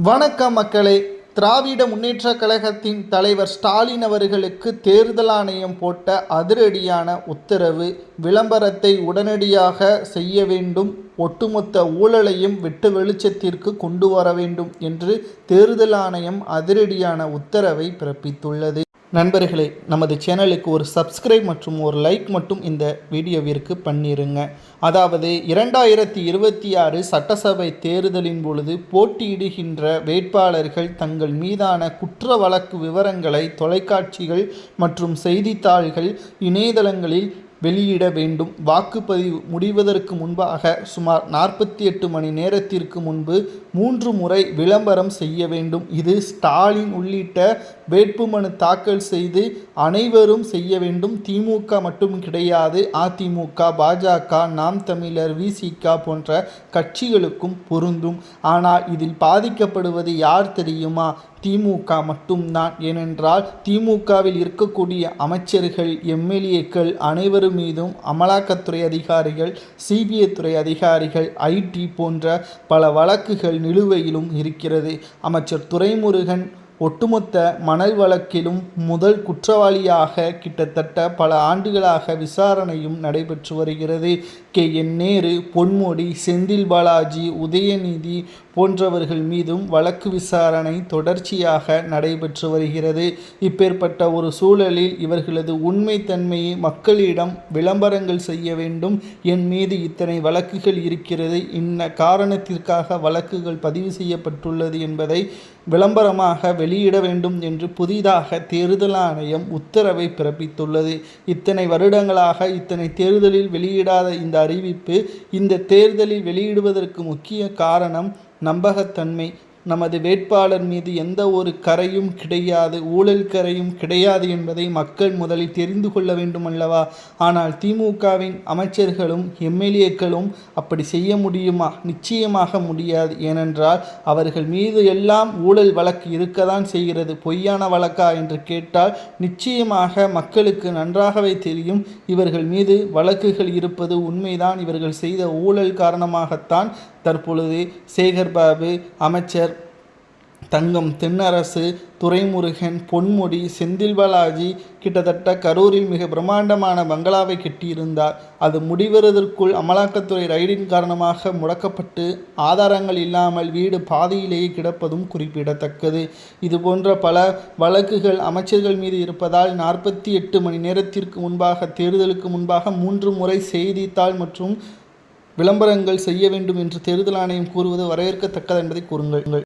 வணக்கம் மக்களே. திராவிட முன்னேற்றக் கழகத்தின் தலைவர் ஸ்டாலின் அவர்களுக்கு தேர்தல் ஆணையம் போட்ட அதிரடியான உத்தரவு. விளம்பரத்தை உடனடியாக செய்ய வேண்டும், ஒட்டுமொத்த ஊழலையும் வெட்டு வெளிச்சத்திற்கு கொண்டு வர வேண்டும் என்று தேர்தல் ஆணையம் அதிரடியான உத்தரவை பிறப்பித்துள்ளது. நண்பர்களே, நமது சேனலுக்கு ஒரு சப்ஸ்கிரைப் மற்றும் ஒரு லைக் மட்டும் இந்த வீடியோவிற்கு பண்ணிருங்க. அதாவது 2026 சட்டசபை தேர்தலின் பொழுது போட்டியிடுகின்ற வேட்பாளர்கள் தங்கள் மீதான குற்ற வழக்கு விவரங்களை தொலைக்காட்சிகள் மற்றும் செய்தித்தாள்கள், இணையதளங்களில் வெளியிட வேண்டும். வாக்குப்பதிவு முடிவதற்கு முன்பாக சுமார் 48 மணி நேரத்திற்கு முன்பு 3 முறை விளம்பரம் செய்ய வேண்டும். இது ஸ்டாலின் உள்ளிட்ட வேட்புமனு தாக்கல் செய்து அனைவரும் செய்ய வேண்டும். திமுக மட்டும் கிடையாது, அதிமுக, பாஜக, நாம் தமிழர், விசிக போன்ற கட்சிகளுக்கும் பொருந்தும். ஆனால் இதில் பாதிக்கப்படுவது யார் தெரியுமா? திமுக மட்டும்தான். ஏனென்றால் திமுகவில் இருக்கக்கூடிய அமைச்சர்கள், எம்எல்ஏக்கள் அனைவரும் மீதும் அமலாக்கத்துறை அதிகாரிகள், சிபிஐ துறை அதிகாரிகள், ஐடி போன்ற பல வழக்குகள் நிலுவையிலும் இருக்கிறது. அமைச்சர் துரைமுருகன் ஒட்டுமொத்த மணல் வழக்கிலும் முதல் குற்றவாளியாக கிட்டத்தட்ட பல ஆண்டுகளாக விசாரணையும் நடைபெற்று வருகிறது. KN நேரு, பொன்முடி, செந்தில் பாலாஜி, உதயநிதி போன்றவர்கள் மீதும் வழக்கு விசாரணை தொடர்ச்சியாக நடைபெற்று வருகிறது. இப்பேற்பட்ட ஒரு சூழலில் இவர்களது உண்மைத்தன்மையை மக்களிடம் விளம்பரங்கள் செய்ய வேண்டும். என் மீது இத்தனை வழக்குகள் இருக்கிறது, இன்ன காரணத்திற்காக வழக்குகள் பதிவு செய்யப்பட்டுள்ளது என்பதை விளம்பரமாக வெளியிட வேண்டும் என்று புதிதாக தேர்தல் ஆணையம் உத்தரவை பிறப்பித்துள்ளது. இத்தனை வருடங்களாக இத்தனை தேர்தலில் வெளியிடாத இந்த அறிவிப்பு இந்த தேர்தலில் வெளியிடுவதற்கு முக்கிய காரணம் நம்பகத்தன்மை. நமது வேட்பாளர் மீது எந்த ஒரு கரையும் கிடையாது, ஊழல் கரையும் கிடையாது என்பதை மக்கள் முதலில் தெரிந்து கொள்ள வேண்டும் அல்லவா? ஆனால் திமுகவின் அமைச்சர்களும் எம்எல்ஏக்களும் அப்படி செய்ய முடியுமா? நிச்சயமாக முடியாது. ஏனென்றால் அவர்கள் மீது எல்லாம் ஊழல் வழக்கு இருக்கத்தான் செய்கிறது. பொய்யான வழக்கா என்று கேட்டால் நிச்சயமாக மக்களுக்கு நன்றாகவே தெரியும். இவர்கள் மீது வழக்குகள் இருப்பது உண்மைதான். இவர்கள் செய்த ஊழல் காரணமாகத்தான் தற்பொழுது சேகர்பாபு, அமைச்சர் தங்கம் தென்னரசு, துரைமுருகன், பொன்முடி, செந்தில் பாலாஜி கிட்டத்தட்ட கரூரில் மிக பிரம்மாண்டமான பங்களாவை கட்டியிருந்தார். அது முடிவதற்குள் அமலாக்கத்துறை ரைடின் காரணமாக முடக்கப்பட்டு ஆதாரங்கள் இல்லாமல் வீடு பாதியிலேயே கிடப்பதும் குறிப்பிடத்தக்கது. இதுபோன்ற பல வழக்குகள் அமைச்சர்கள் மீது இருப்பதால் 48 மணி நேரத்திற்கு முன்பாக, தேர்தலுக்கு முன்பாக 3 முறை செய்தித்தாள் மற்றும் விளம்பரங்கள் செய்ய வேண்டும் என்று தேர்தல் ஆணையம் கூறுவது வரவேற்கத்தக்கது என்பதை கூறுங்கள்.